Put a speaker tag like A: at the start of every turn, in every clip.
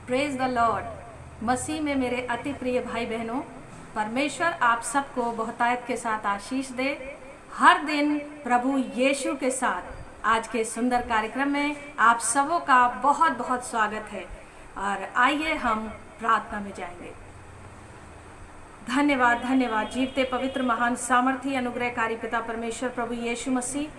A: Praise the Lord. मसीह में मेरे अति प्रिय भाई बहनों, परमेश्वर आप सबको बहुतायत के साथ आशीष दे। हर दिन प्रभु यीशु के साथ आज के सुंदर कार्यक्रम में आप सबों का बहुत बहुत स्वागत है। और आइए हम प्रार्थना में जाएंगे। धन्यवाद धन्यवाद जीवते पवित्र महान सामर्थी अनुग्रहकारी पिता परमेश्वर प्रभु यीशु मसीह,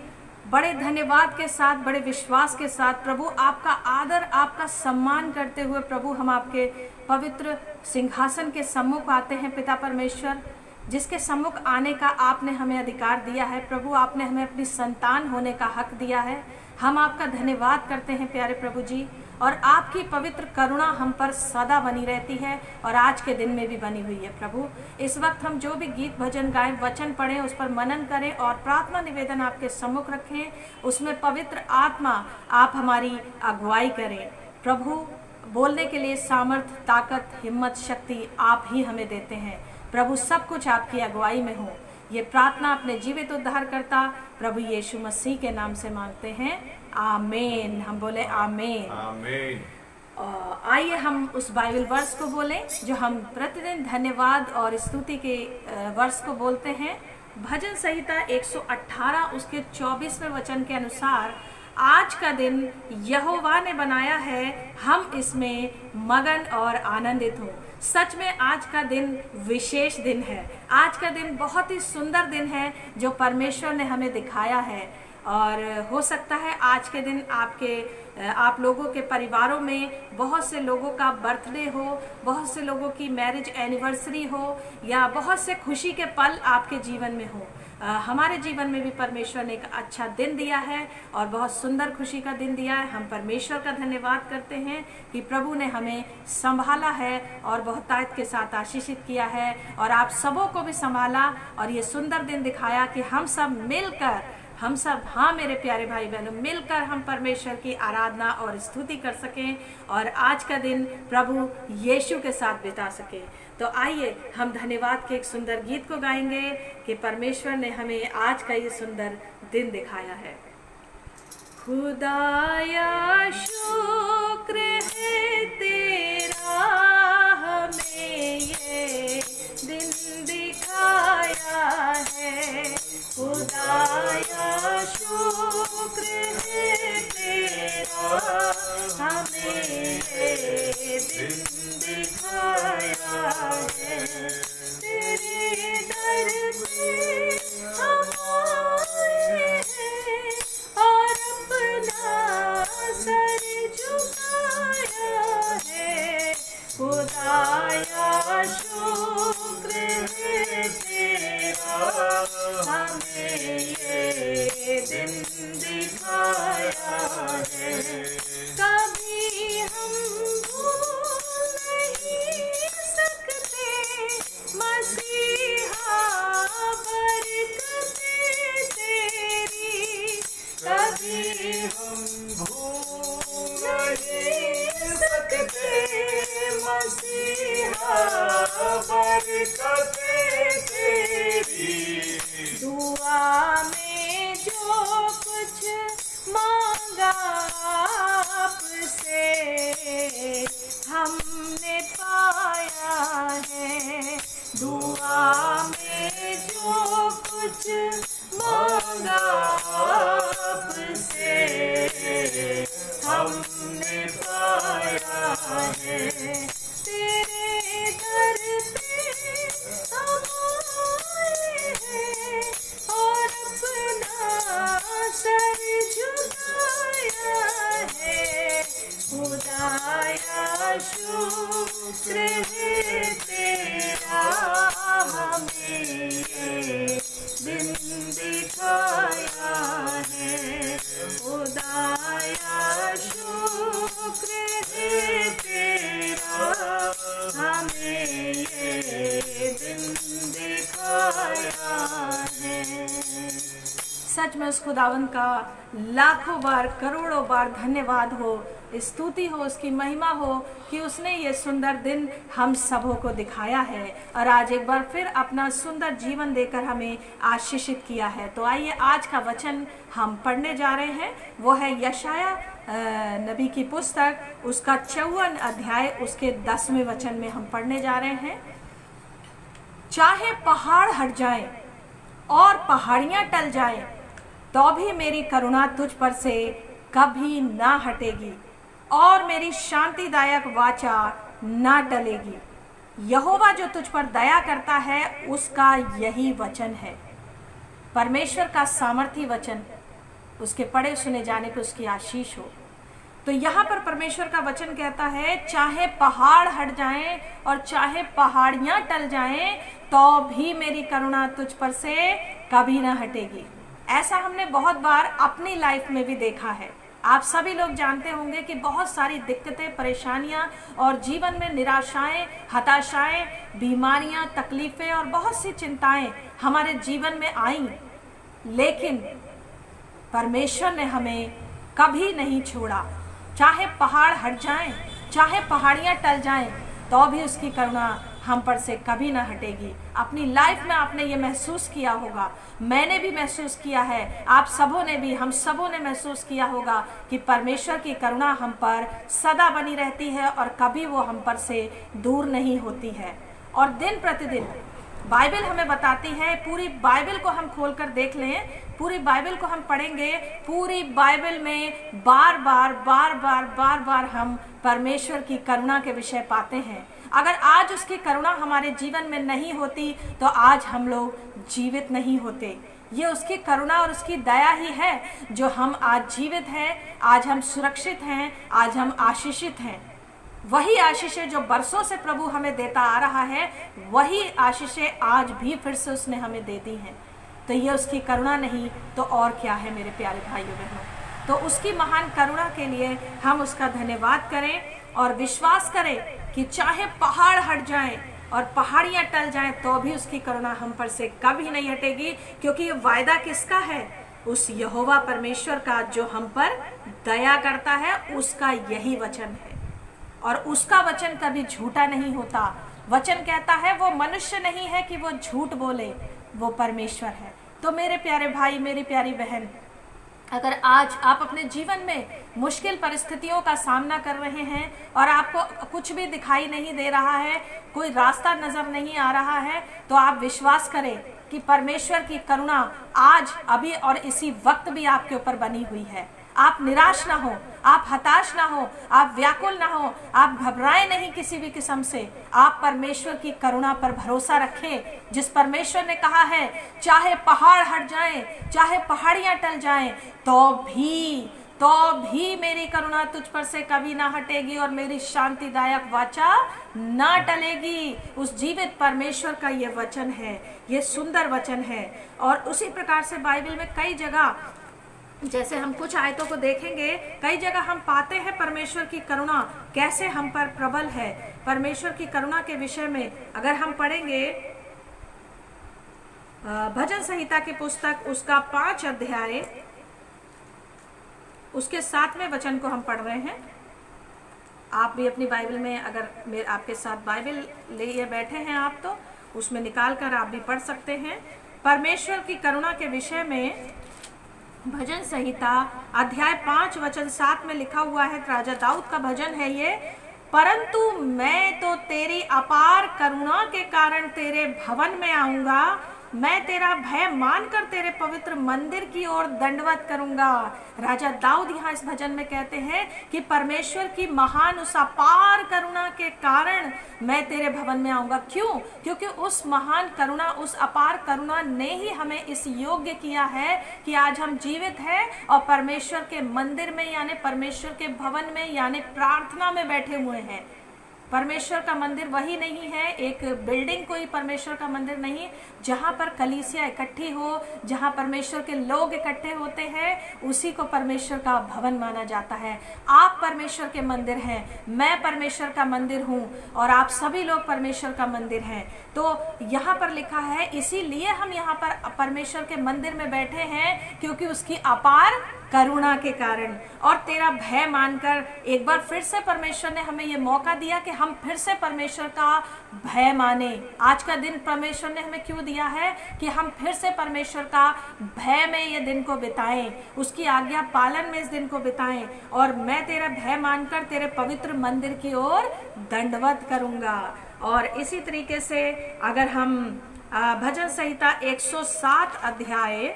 A: बड़े धन्यवाद के साथ, बड़े विश्वास के साथ प्रभु आपका आदर, आपका सम्मान करते हुए प्रभु हम आपके पवित्र सिंहासन के सम्मुख आते हैं। पिता परमेश्वर, जिसके सम्मुख आने का आपने हमें अधिकार दिया है प्रभु, आपने हमें अपनी संतान होने का हक दिया है। हम आपका धन्यवाद करते हैं प्यारे प्रभु जी, और आपकी पवित्र करुणा हम पर सदा बनी रहती है और आज के दिन में भी बनी हुई है प्रभु। इस वक्त हम जो भी गीत भजन गाएं, वचन पढ़ें, उस पर मनन करें और प्रार्थना निवेदन आपके सम्मुख रखें। उसमें पवित्र आत्मा आप हमारी अगुवाई करें प्रभु। बोलने के लिए सामर्थ, ताकत, हिम्मत, शक्ति आप ही हमें देते हैं प्रभु। सब कुछ आपकी अगुवाई में हो। ये प्रार्थना अपने जीवित उद्धारकर्ता प्रभु यीशु मसीह के नाम से मांगते हैं, आमीन। हम बोले आमीन
B: आमीन।
A: आइए हम उस बाइबल वर्स को बोलें जो हम प्रतिदिन धन्यवाद और स्तुति के वर्स को बोलते हैं। भजन संहिता 118 उसके 24वें वचन के अनुसार, आज का दिन यहोवा ने बनाया है, हम इसमें मगन और आनंदित हों। सच में आज का दिन विशेष दिन है। आज का दिन बहुत ही सुंदर दिन है जो परमेश्वर ने हमें दिखाया है। और हो सकता है आज के दिन आप लोगों के परिवारों में बहुत से लोगों का बर्थडे हो, बहुत से लोगों की मैरिज एनिवर्सरी हो, या बहुत से खुशी के पल आपके जीवन में हो। हमारे जीवन में भी परमेश्वर ने एक अच्छा दिन दिया है और बहुत सुंदर खुशी का दिन दिया है। हम परमेश्वर का धन्यवाद करते हैं कि प्रभु ने हमें संभाला है और बहुतायत के साथ आशीषित किया है, और आप सबों को भी संभाला और ये सुंदर दिन दिखाया कि हम सब मिलकर, हाँ मेरे प्यारे भाई बहनों, मिलकर हम परमेश्वर की आराधना और स्तुति कर सकें और आज का दिन प्रभु यीशु के साथ बिता सकें। तो आइए हम धन्यवाद के एक सुंदर गीत को गाएंगे कि परमेश्वर ने हमें आज का ये सुंदर दिन दिखाया है। खुदाया शुक्र है तेरा, हमें ये दिन दिखाया है। खुदाया शुक्र है तेरा, हमें ये दिन दिखाया है। तेरे दर पे हम आए हैं और अपना सर झुकाया है। खुदाया शुक्र है तेरा, हमें ये दिन दिखाया है। कभी हम भूल नहीं सकते मसीहा बरकतें तेरी। कभी हम भूल नहीं सकते मसीहा बरकतें तेरी। दुआ में जो कुछ मांगा आपसे हमने पाया है। दुआ में जो कुछ मांगा आपसे हमने पाया है। तेरे दर पे हम आए हैं और अपना सर झुकाया है। खुदाया शुक्र है तेरा, हमें ये दिन दिखाया है। खुदाया शुक्र है तेरा, हमें ये दिन दिखाया है। सच में उस खुदावंद का लाखों बार, करोड़ों बार धन्यवाद हो, स्तुति हो, उसकी महिमा हो कि उसने ये सुंदर दिन हम सबों को दिखाया है और आज एक बार फिर अपना सुंदर जीवन देकर हमें आशीषित किया है। तो आइए आज का वचन हम पढ़ने जा रहे हैं, वो है यशाया नबी की पुस्तक उसका 54 अध्याय उसके 10वें वचन में हम पढ़ने जा रहे हैं। चाहे पहाड़ हट जाएं और पहाड़ियां टल जाएं, तो भी मेरी करुणा तुझ पर से कभी ना हटेगी और मेरी शांतिदायक वाचा ना टलेगी। यहोवा जो तुझ पर दया करता है उसका यही वचन है। परमेश्वर का सामर्थी वचन, उसके पढ़े सुने जाने पर उसकी आशीष हो। तो यहाँ पर परमेश्वर का वचन कहता है चाहे पहाड़ हट जाएं और चाहे पहाड़ियां टल जाएं, तो भी मेरी करुणा तुझ पर से कभी ना हटेगी। ऐसा हमने बहुत बार अपनी लाइफ में भी देखा है। आप सभी लोग जानते होंगे कि बहुत सारी दिक्कतें, परेशानियां और जीवन में निराशाएं, हताशाएं, बीमारियां, तकलीफें और बहुत सी चिंताएं हमारे जीवन में आईं, लेकिन परमेश्वर ने हमें कभी नहीं छोड़ा। चाहे पहाड़ हट जाएं, चाहे पहाड़ियां टल जाएं, तो भी उसकी करुणा हम पर से कभी ना हटेगी। अपनी लाइफ में आपने ये महसूस किया होगा, मैंने भी महसूस किया है, आप सबों ने भी, हम सबों ने महसूस किया होगा कि परमेश्वर की करुणा हम पर सदा बनी रहती है और कभी वो हम पर से दूर नहीं होती है। और दिन प्रतिदिन बाइबल हमें बताती है, पूरी बाइबल को हम खोलकर देख लें, पूरी बाइबल को हम पढ़ेंगे, पूरी बाइबल में बार बार हम परमेश्वर की करुणा के विषय पाते हैं। अगर आज उसकी करुणा हमारे जीवन में नहीं होती तो आज हम लोग जीवित नहीं होते। ये उसकी करुणा और उसकी दया ही है जो हम आज जीवित हैं, आज हम सुरक्षित हैं, आज हम आशीषित हैं। वही आशीषें जो बरसों से प्रभु हमें देता आ रहा है, वही आशीषें आज भी फिर से उसने हमें दे दी हैं। तो ये उसकी करुणा नहीं तो और क्या है मेरे प्यारे भाइयों बहनों। तो उसकी महान करुणा के लिए हम उसका धन्यवाद करें और विश्वास करें कि चाहे पहाड़ हट जाएं और पहाड़ियां टल जाएं, तो भी उसकी करुणा हम पर से कभी नहीं हटेगी, क्योंकि ये वायदा किसका है? उस यहोवा परमेश्वर का जो हम पर दया करता है, उसका यही वचन है। और उसका वचन कभी झूठा नहीं होता। वचन कहता है वो मनुष्य नहीं है कि वो झूठ बोले, वो परमेश्वर है। तो मेरे प्यारे भाई, मेरी प्यारी बहन, अगर आज आप अपने जीवन में मुश्किल परिस्थितियों का सामना कर रहे हैं और आपको कुछ भी दिखाई नहीं दे रहा है, कोई रास्ता नजर नहीं आ रहा है, तो आप विश्वास करें कि परमेश्वर की करुणा आज, अभी और इसी वक्त भी आपके ऊपर बनी हुई है। आप निराश ना हो, आप हताश ना हो, आप व्याकुल ना हो, आप घबराएं नहीं किसी भी किस्म से। आप परमेश्वर की करुणा पर भरोसा रखें, जिस परमेश्वर ने कहा है चाहे पहाड़ हट जाएं, चाहे पहाड़ियां टल जाएं, तो भी मेरी करुणा तुझ पर से कभी ना हटेगी और मेरी शांतिदायक वाचा ना टलेगी। उस जीवित परमेश्वर का ये वचन है, ये सुंदर वचन है। और उसी प्रकार से बाइबल में कई जगह, जैसे हम कुछ आयतों को देखेंगे, कई जगह हम पाते हैं परमेश्वर की करुणा कैसे हम पर प्रबल है। परमेश्वर की करुणा के विषय में अगर हम पढ़ेंगे भजन संहिता की पुस्तक उसका 5 अध्याय उसके 7वें वचन को हम पढ़ रहे हैं। आप भी अपनी बाइबल में, अगर आपके साथ बाइबल लिए बैठे हैं आप, तो उसमें निकाल कर आप भी पढ़ सकते हैं। परमेश्वर की करुणा के विषय में भजन संहिता अध्याय 5 वचन 7 में लिखा हुआ है, राजा दाऊद का भजन है ये। परंतु मैं तो तेरी अपार करुणा के कारण तेरे भवन में आऊंगा, मैं तेरा भय मानकर तेरे पवित्र मंदिर की ओर दंडवत करूंगा। राजा दाऊद यहाँ इस भजन में कहते हैं कि परमेश्वर की महान उस अपार करुणा के कारण मैं तेरे भवन में आऊंगा। क्यों? क्योंकि उस महान करुणा, उस अपार करुणा ने ही हमें इस योग्य किया है कि आज हम जीवित हैं और परमेश्वर के मंदिर में, यानी परमेश्वर के भवन में, यानी प्रार्थना में बैठे हुए हैं। परमेश्वर का मंदिर वही नहीं है, एक बिल्डिंग कोई परमेश्वर का मंदिर नहीं, जहाँ पर कलीसिया इकट्ठी हो, जहाँ परमेश्वर के लोग इकट्ठे होते हैं, उसी को परमेश्वर का भवन माना जाता है। आप परमेश्वर के मंदिर हैं, मैं परमेश्वर का मंदिर हूँ और आप सभी लोग परमेश्वर का मंदिर हैं। तो यहाँ पर लिखा है, इसीलिए हम यहाँ पर परमेश्वर के मंदिर में बैठे हैं क्योंकि उसकी अपार करुणा के कारण और तेरा भय मानकर। एक बार फिर से परमेश्वर ने हमें ये मौका दिया कि हम फिर से परमेश्वर का भय माने। आज का दिन परमेश्वर ने हमें क्यों दिया है कि हम फिर से परमेश्वर का भय में ये दिन को बिताएं, उसकी आज्ञा पालन में इस दिन को बिताएं। और मैं तेरा भय मानकर तेरे पवित्र मंदिर की ओर दंडवत करूंगा। और इसी तरीके से अगर हम भजन संहिता 107 अध्याय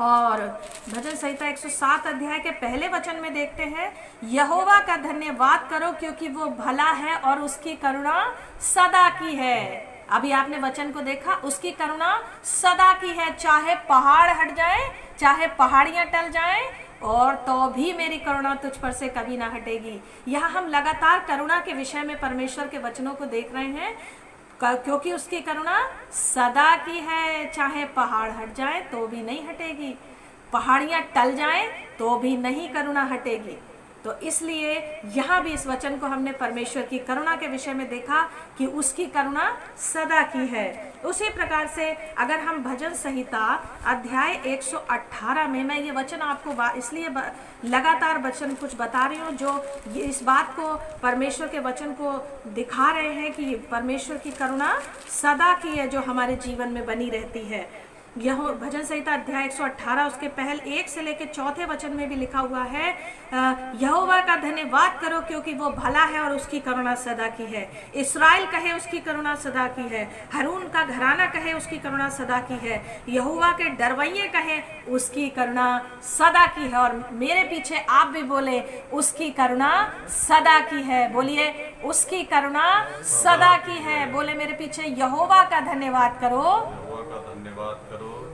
A: और भजन संहिता 107 अध्याय के पहले वचन में देखते हैं, यहोवा का धन्यवाद करो क्योंकि वो भला है और उसकी करुणा सदा की है। अभी आपने वचन को देखा, उसकी करुणा सदा की है, चाहे पहाड़ हट जाए, चाहे पहाड़ियां टल जाएं, और तो भी मेरी करुणा तुझ पर से कभी ना हटेगी। यहाँ हम लगातार करुणा के विषय में परमेश्वर के वचनों को देख रहे हैं, क्योंकि उसकी करुणा सदा की है, चाहे पहाड़ हट जाए तो भी नहीं हटेगी, पहाड़ियां टल जाएं तो भी नहीं करुणा हटेगी। तो इसलिए यहाँ भी इस वचन को हमने परमेश्वर की करुणा के विषय में देखा कि उसकी करुणा सदा की है। उसी प्रकार से अगर हम भजन संहिता अध्याय 118 में, मैं ये वचन आपको इसलिए लगातार वचन कुछ बता रही हूँ जो इस बात को, परमेश्वर के वचन को दिखा रहे हैं कि परमेश्वर की करुणा सदा की है जो हमारे जीवन में बनी रहती है। यह भजन संहिता अध्याय 118 उसके पहले 1 से लेकर 4 वचन में भी लिखा हुआ है, यहोवा का धन्यवाद करो क्योंकि वो भला है और उसकी करुणा सदा की है। इस्राएल कहे उसकी करुणा सदा की है, हारून का घराना कहे उसकी करुणा सदा की है, यहोवा के डरवैये कहे उसकी करुणा सदा की है। और मेरे पीछे आप भी बोले उसकी करुणा सदा की है, बोलिए उसकी करुणा सदा की है। बोले मेरे पीछे, यहोवा का धन्यवाद करो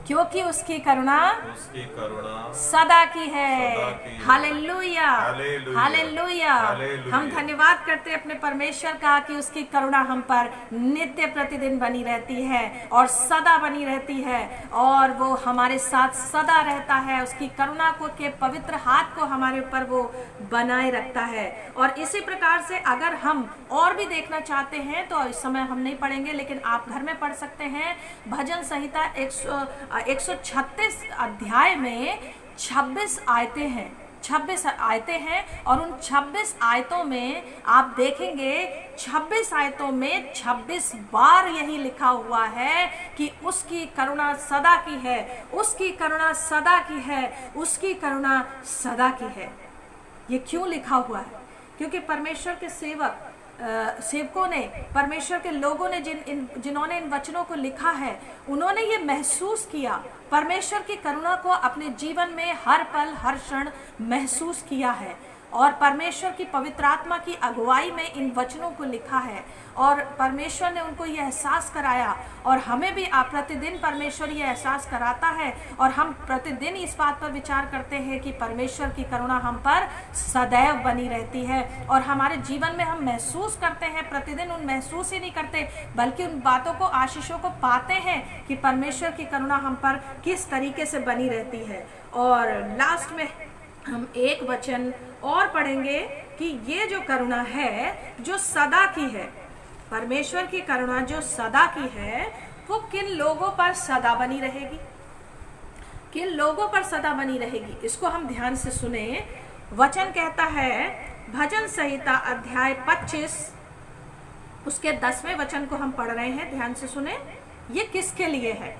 A: क्योंकि उसकी करुणा सदा की है। Hallelujah, hallelujah. हम धन्यवाद करते हैं अपने परमेश्वर का कि उसकी करुणा हम पर नित्य प्रतिदिन बनी रहती है और सदा बनी रहती है, और वो हमारे साथ सदा रहता है। उसकी करुणा को के पवित्र हाथ को हमारे ऊपर वो बनाए रखता है। और इसी प्रकार से अगर हम और भी देखना चाहते हैं तो इस समय हम नहीं पढ़ेंगे, लेकिन आप घर में पढ़ सकते हैं। भजन संहिता 136 अध्याय में 26 आयतें हैं, 26 आयतें हैं, और उन 26 आयतों में आप देखेंगे 26 आयतों में 26 बार यही लिखा हुआ है कि उसकी करुणा सदा की है, उसकी करुणा सदा की है, उसकी करुणा सदा की है। ये क्यों लिखा हुआ है? क्योंकि परमेश्वर के सेवकों ने, परमेश्वर के लोगों ने जिन्होंने इन वचनों को लिखा है, उन्होंने ये महसूस किया, परमेश्वर की करुणा को अपने जीवन में हर पल हर क्षण महसूस किया है, और परमेश्वर की पवित्र आत्मा की अगुवाई में इन वचनों को लिखा है, और परमेश्वर ने उनको ये एहसास कराया। और हमें भी प्रतिदिन परमेश्वर ये एहसास कराता है, और हम प्रतिदिन इस बात पर विचार करते हैं कि परमेश्वर की करुणा हम पर सदैव बनी रहती है। और हमारे जीवन में हम महसूस करते हैं, प्रतिदिन उन महसूस ही नहीं करते बल्कि उन बातों को, आशीषों को पाते हैं कि परमेश्वर की करुणा हम पर किस तरीके से बनी रहती है। और लास्ट में हम एक वचन और पढ़ेंगे कि ये जो करुणा है जो सदा की है, परमेश्वर की करुणा जो सदा की है, वो किन लोगों पर सदा बनी रहेगी, किन लोगों पर सदा बनी रहेगी, इसको हम ध्यान से सुने। वचन कहता है, भजन संहिता अध्याय 25 उसके 10वें वचन को हम पढ़ रहे हैं, ध्यान से सुने। ये किसके लिए है?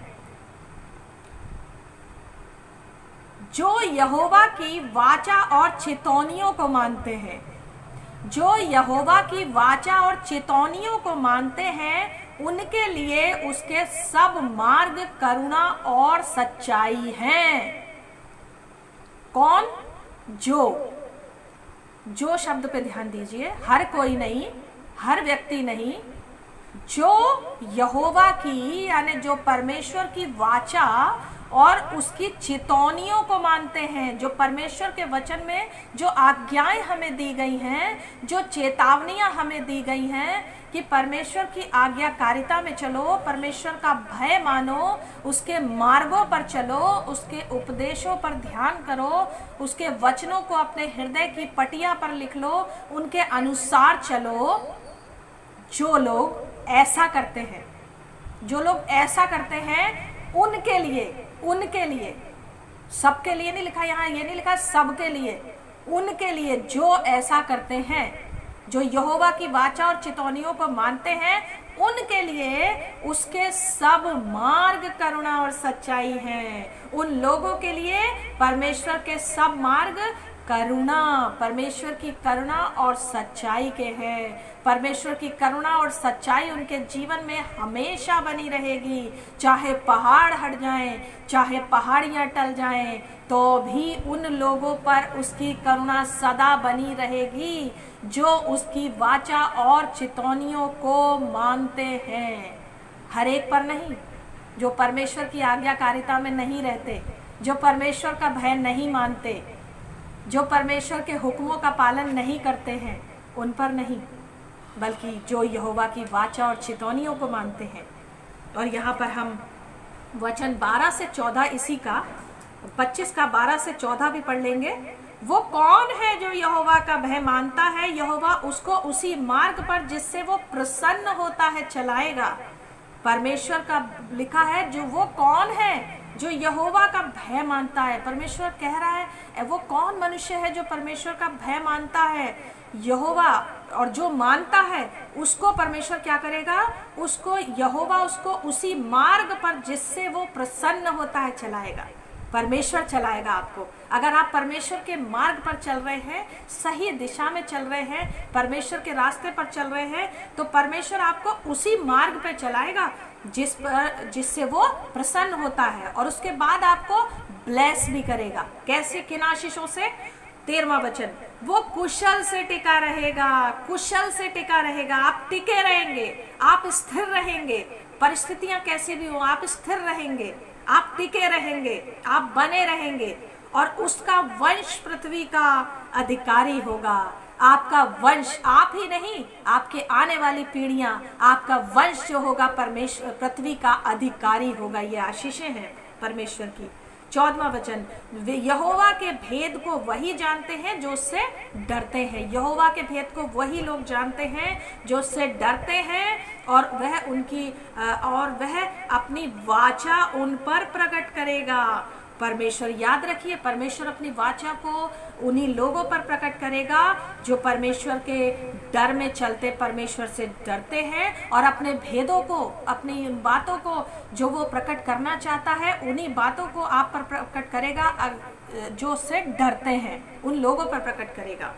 A: जो यहोवा की वाचा और चेतौनियों को मानते हैं, जो यहोवा की वाचा और चेतौनियों को मानते हैं, उनके लिए उसके सब मार्ग करुणा और सच्चाई हैं। कौन? जो शब्द पे ध्यान दीजिए, हर कोई नहीं, हर व्यक्ति नहीं, जो यहोवा की यानी जो परमेश्वर की वाचा और उसकी चेतौनियों को मानते हैं, जो परमेश्वर के वचन में जो आज्ञाएं हमें दी गई हैं, जो चेतावनियां हमें दी गई हैं कि परमेश्वर की आज्ञाकारिता में चलो, परमेश्वर का भय मानो, उसके मार्गों पर चलो, उसके उपदेशों पर ध्यान करो, उसके वचनों को अपने हृदय की पटिया पर लिख लो, उनके अनुसार चलो। जो लोग ऐसा करते हैं, जो लोग ऐसा करते हैं, उनके लिए सबके लिए नहीं लिखा, यहाँ ये नहीं लिखा सबके लिए, उनके लिए जो ऐसा करते हैं, जो यहोवा की वाचा और चितौनियों को मानते हैं, उनके लिए उसके सब मार्ग करुणा और सच्चाई हैं। उन लोगों के लिए परमेश्वर के सब मार्ग करुणा, परमेश्वर की करुणा और सच्चाई के हैं। परमेश्वर की करुणा और सच्चाई उनके जीवन में हमेशा बनी रहेगी। चाहे पहाड़ हट जाएं, चाहे पहाड़ियां टल जाएं, तो भी उन लोगों पर उसकी करुणा सदा बनी रहेगी जो उसकी वाचा और चितौनियों को मानते हैं। हर एक पर नहीं, जो परमेश्वर की आज्ञाकारिता में नहीं रहते, जो परमेश्वर का भय नहीं मानते, जो परमेश्वर के हुक्मों का पालन नहीं करते हैं, उन पर नहीं, बल्कि जो यहोवा की वाचा और चितौनियों को मानते हैं। और यहाँ पर हम वचन 12 से 14 इसी का 25 का 12 से 14 भी पढ़ लेंगे। वो कौन है जो यहोवा का भय मानता है, यहोवा उसको उसी मार्ग पर जिससे वो प्रसन्न होता है चलाएगा। परमेश्वर का लिखा है, जो वो कौन है जो यहोवा का भय मानता है। परमेश्वर कह रहा है वो कौन मनुष्य है जो परमेश्वर का भय मानता है, यहोवा, और जो मानता है उसको परमेश्वर क्या करेगा, उसको यहोवा उसको उसी मार्ग पर जिससे वो प्रसन्न होता है चलाएगा। परमेश्वर चलाएगा आपको। अगर आप परमेश्वर के मार्ग पर चल रहे हैं, सही दिशा में चल रहे हैं, परमेश्वर के रास्ते पर चल रहे हैं, तो परमेश्वर आपको उसी मार्ग पर चलाएगा जिससे वो प्रसन्न होता है। और उसके बाद आपको ब्लेस भी करेगा। कैसे, किन आशीषों से? 13वां वचन, वो कुशल से टिका रहेगा, कुशल से टिका रहेगा। आप टिके रहेंगे, आप स्थिर रहेंगे, परिस्थितियां कैसी भी हो आप स्थिर रहेंगे, आप टिके रहेंगे, आप बने रहेंगे, और उसका वंश पृथ्वी का अधिकारी होगा। आपका वंश, आप ही नहीं, आपके आने वाली पीढ़ियां, आपका वंश जो होगा परमेश्वर पृथ्वी का अधिकारी होगा। ये आशीषें हैं परमेश्वर की। 14वां वचन, वे यहोवा के भेद को वही जानते हैं जो उससे डरते हैं। यहोवा के भेद को वही लोग जानते हैं जो उससे डरते हैं, और वह अपनी वाचा उन पर प्रकट करेगा। परमेश्वर, याद रखिए, परमेश्वर अपनी वाचा को उन्हीं लोगों पर प्रकट करेगा जो परमेश्वर के डर में चलते, परमेश्वर से डरते हैं, और अपने भेदों को, अपनी बातों को जो वो प्रकट करना चाहता है, उन्हीं बातों को आप पर प्रकट करेगा जो उससे डरते हैं, उन लोगों पर प्रकट करेगा।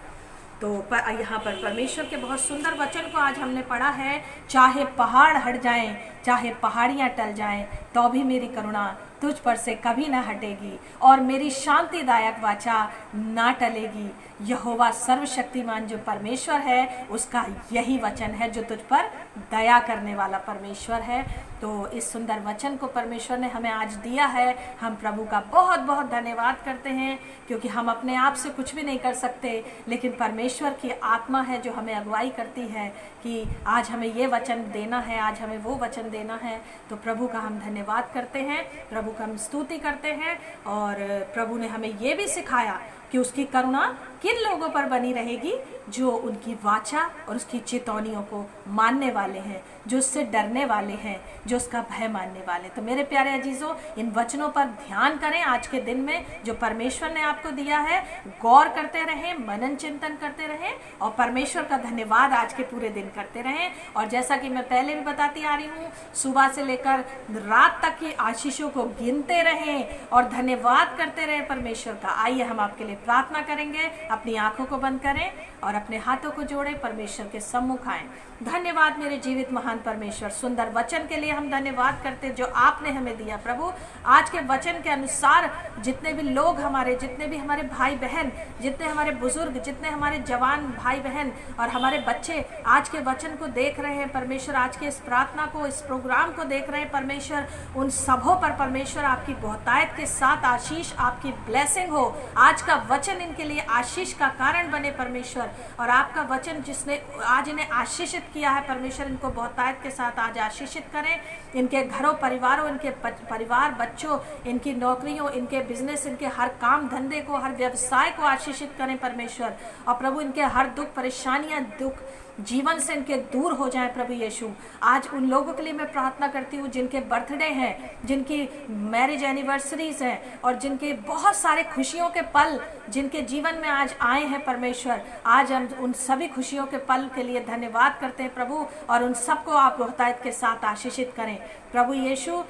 A: तो यहाँ पर परमेश्वर के बहुत सुंदर वचन को आज हमने पढ़ा है। चाहे पहाड़ हट जाएं, चाहे पहाड़ियाँ टल जाएं, तो भी मेरी करुणा तुझ पर से कभी ना हटेगी, और मेरी शांतिदायक वाचा ना टलेगी। यहोवा सर्वशक्तिमान जो परमेश्वर है, उसका यही वचन है जो तुझ पर दया करने वाला परमेश्वर है। तो इस सुंदर वचन को परमेश्वर ने हमें आज दिया है। हम प्रभु का बहुत बहुत धन्यवाद करते हैं, क्योंकि हम अपने आप से कुछ भी नहीं कर सकते, लेकिन परमेश्वर की आत्मा है जो हमें अगुवाई करती है कि आज हमें ये वचन देना है, आज हमें वो वचन देना है। तो प्रभु का हम धन्यवाद करते हैं, प्रभु का हम स्तुति करते हैं। और प्रभु ने हमें ये भी सिखाया कि उसकी करुणा किन लोगों पर बनी रहेगी, जो उनकी वाचा और उसकी चेतावनियों को मानने वाले हैं, जो उससे डरने वाले हैं, जो उसका भय मानने वाले। तो मेरे प्यारे अजीजों, इन वचनों पर ध्यान करें। आज के दिन में जो परमेश्वर ने आपको दिया है, गौर करते रहें, मनन चिंतन करते रहें, और परमेश्वर का धन्यवाद आज के पूरे दिन करते रहें। और जैसा कि मैं पहले भी बताती आ रही हूँ, सुबह से लेकर रात तक की आशीषों को गिनते रहें और धन्यवाद करते रहें परमेश्वर का। आइए हम आपके लिए प्रार्थना करेंगे। अपनी आंखों को बंद करें और अपने हाथों को जोड़ें, परमेश्वर के सम्मुख आएं। धन्यवाद मेरे जीवित महान परमेश्वर, सुंदर वचन के लिए हम धन्यवाद करते जो आपने हमें दिया। प्रभु, आज के वचन के अनुसार जितने भी लोग हमारे, जितने भी हमारे भाई बहन, जितने हमारे बुजुर्ग, जितने हमारे जवान भाई बहन और हमारे बच्चे आज के वचन को देख रहे हैं परमेश्वर, आज के इस प्रार्थना को, इस प्रोग्राम को देख रहे हैं परमेश्वर, उन सबों पर परमेश्वर आपकी बहुतायत के साथ आशीष, आपकी ब्लेसिंग हो। आज का वचन इनके लिए आशीष का कारण बने परमेश्वर, और आपका वचन जिसने आज इन्हें आशीषित किया है परमेश्वर, इनको बहुतायत के साथ आज आशीषित करें। इनके घरों, परिवारों, इनके परिवार, बच्चों, इनकी नौकरियों, इनके बिजनेस, इनके हर काम धंधे को, हर व्यवसाय को आशीषित करें परमेश्वर। और प्रभु, इनके हर दुख, परेशानियां, दुख जीवन से इनके दूर हो जाए प्रभु यीशु। आज उन लोगों के लिए मैं प्रार्थना करती हूँ जिनके बर्थडे हैं, जिनकी मैरिज एनिवर्सरीज हैं और जिनके बहुत सारे खुशियों के पल जिनके जीवन में आज आए हैं परमेश्वर, आज हम उन सभी खुशियों के पल के लिए धन्यवाद करते हैं प्रभु, और उन सबको आप बहुतायत के साथ आशीषित करें प्रभु यीशु।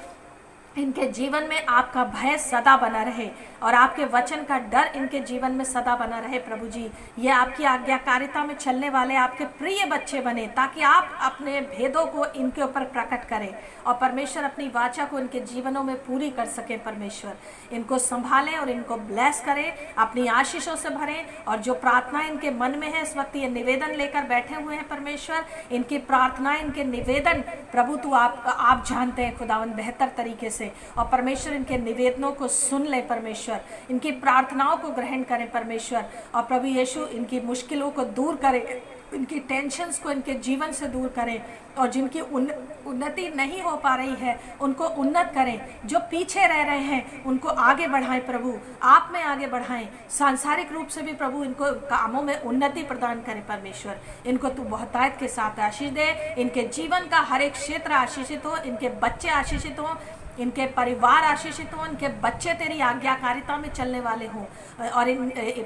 A: इनके जीवन में आपका भय सदा बना रहे और आपके वचन का डर इनके जीवन में सदा बना रहे प्रभु जी। ये आपकी आज्ञाकारिता में चलने वाले आपके प्रिय बच्चे बने, ताकि आप अपने भेदों को इनके ऊपर प्रकट करें और परमेश्वर अपनी वाचा को इनके जीवनों में पूरी कर सके। परमेश्वर इनको संभालें और इनको ब्लेस करें, अपनी आशीषों से भरें, और जो प्रार्थना इनके मन में है इस वक्त ये निवेदन लेकर बैठे हुए हैं परमेश्वर, इनकी प्रार्थना इनके निवेदन प्रभु तू आप जानते हैं खुदावन बेहतर तरीके से, और परमेश्वर इनके निवेदनों को सुन ले परमेश्वर, इनकी प्रार्थनाओं को ग्रहण करें परमेश्वर, और प्रभु यीशु इनकी मुश्किलों को दूर करें, इनकी टेंशन्स को इनके जीवन से दूर करें, और जिनकी उन्नति नहीं हो पा रही है उनको उन्नत करें, जो पीछे रह रहे हैं उनको आगे बढ़ाएं प्रभु, आप में आगे बढ़ाएं, सांसारिक रूप से भी प्रभु इनको कामों में उन्नति प्रदान करें परमेश्वर। इनको तू बहुतायत के साथ आशीष दे, इनके जीवन का हर एक क्षेत्र आशीषित हो, इनके बच्चे आशीषित हो, इनके परिवार आशीषित हो, इनके बच्चे तेरी आज्ञाकारिता में चलने वाले हों, और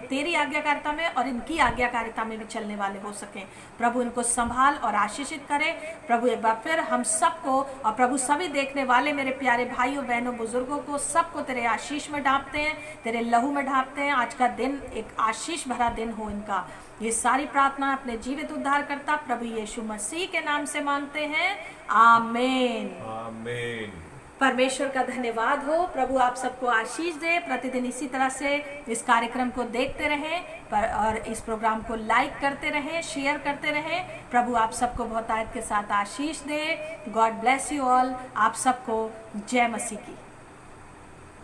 A: तेरी आज्ञाकारिता में और इनकी आज्ञाकारिता में भी चलने वाले हो सकें प्रभु। इनको संभाल और आशीषित करें प्रभु। एक बार फिर हम सबको और प्रभु सभी देखने वाले मेरे प्यारे भाइयों बहनों बुजुर्गों को सबको तेरे आशीष में ढांपते हैं, तेरे लहू में ढांपते हैं। आज का दिन एक आशीष भरा दिन हो इनका। ये सारी प्रार्थना अपने जीवित उद्धारकर्ता प्रभु यीशु मसीह के नाम से मांगते हैं, आमीन आमीन। परमेश्वर का धन्यवाद हो। प्रभु आप सबको आशीष दे। प्रतिदिन इसी तरह से इस कार्यक्रम को देखते रहें और इस प्रोग्राम को लाइक करते रहें, शेयर करते रहें। प्रभु आप सबको बहुतायत के साथ आशीष दे। God bless you all. आप सबको जय मसीह की।